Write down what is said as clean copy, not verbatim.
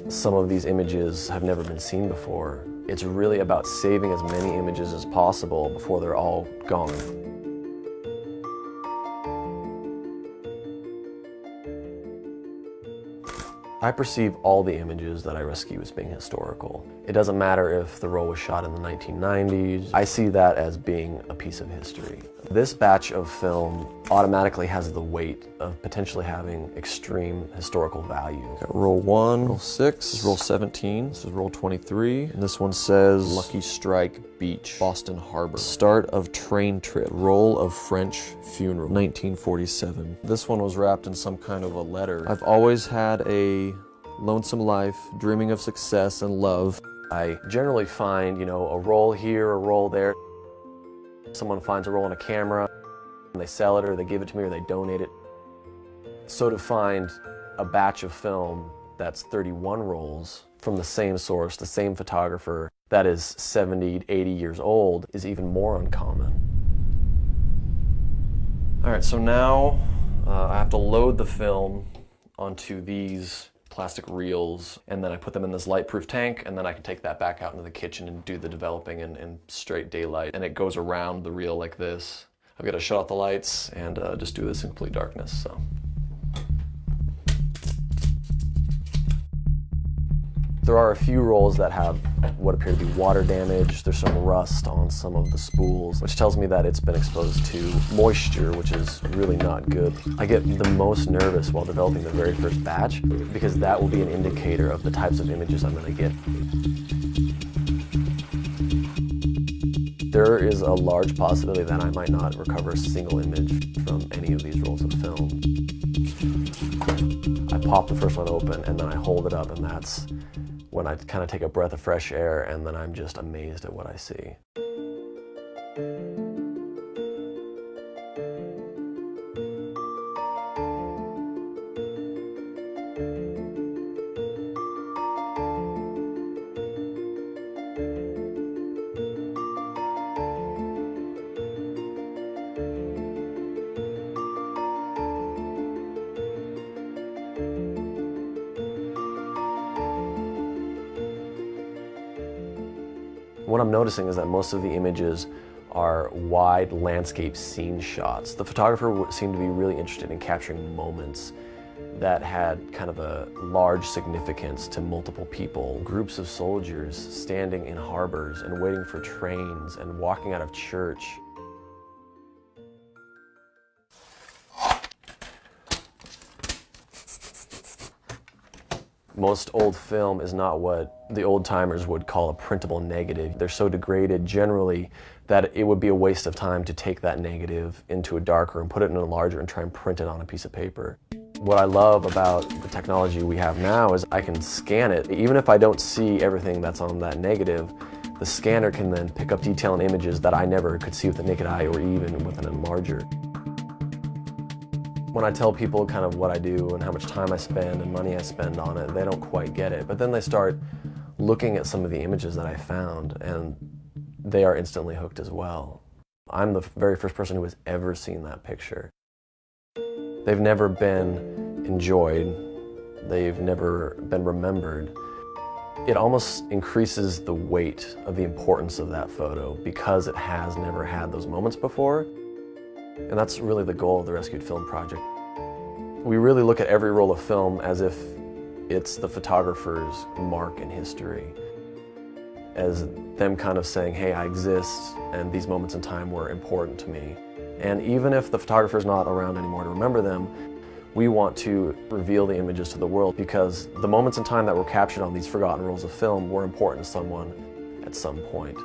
some of these images have never been seen before. It's really about saving as many images as possible before they're all gone. I perceive all the images that I rescue as being historical. It doesn't matter if the role was shot in the 1990s. I see that as being a piece of history. This batch of film automatically has the weight of potentially having extreme historical value. Got roll 1, roll 6, this is roll 17, this is roll 23, and this one says Lucky Strike Beach, Boston Harbor. Start of train trip, roll of French funeral, 1947. This one was wrapped in some kind of a letter. I've always had a lonesome life, dreaming of success and love. I generally find, a roll here, a roll there. Someone finds a roll on a camera, and they sell it, or they give it to me, or they donate it. So to find a batch of film that's 31 rolls from the same source, the same photographer, that is 70, 80 years old, is even more uncommon. All right, so now I have to load the film onto these plastic reels, and then I put them in this light-proof tank, and then I can take that back out into the kitchen and do the developing in straight daylight. And it goes around the reel like this. I've got to shut off the lights and just do this in complete darkness. So. There are a few rolls that have what appear to be water damage. There's some rust on some of the spools, which tells me that it's been exposed to moisture, which is really not good. I get the most nervous while developing the very first batch because that will be an indicator of the types of images I'm going to get. There is a large possibility that I might not recover a single image from any of these rolls of film. I pop the first one open and then I hold it up, and that's when I kind of take a breath of fresh air, and then I'm just amazed at what I see. What I'm noticing is that most of the images are wide landscape scene shots. The photographer seemed to be really interested in capturing moments that had kind of a large significance to multiple people. Groups of soldiers standing in harbors and waiting for trains and walking out of church. Most old film is not what the old-timers would call a printable negative. They're so degraded generally that it would be a waste of time to take that negative into a dark room, put it in a larger, and try and print it on a piece of paper. What I love about the technology we have now is I can scan it. Even if I don't see everything that's on that negative, the scanner can then pick up detail and images that I never could see with the naked eye or even with an enlarger. When I tell people kind of what I do and how much time I spend and money I spend on it, they don't quite get it. But then they start looking at some of the images that I found, and they are instantly hooked as well. I'm the very first person who has ever seen that picture. They've never been enjoyed. They've never been remembered. It almost increases the weight of the importance of that photo because it has never had those moments before. And that's really the goal of the Rescued Film Project. We really look at every roll of film as if it's the photographer's mark in history, as them kind of saying, hey, I exist, and these moments in time were important to me. And even if the photographer's not around anymore to remember them, we want to reveal the images to the world because the moments in time that were captured on these forgotten rolls of film were important to someone at some point.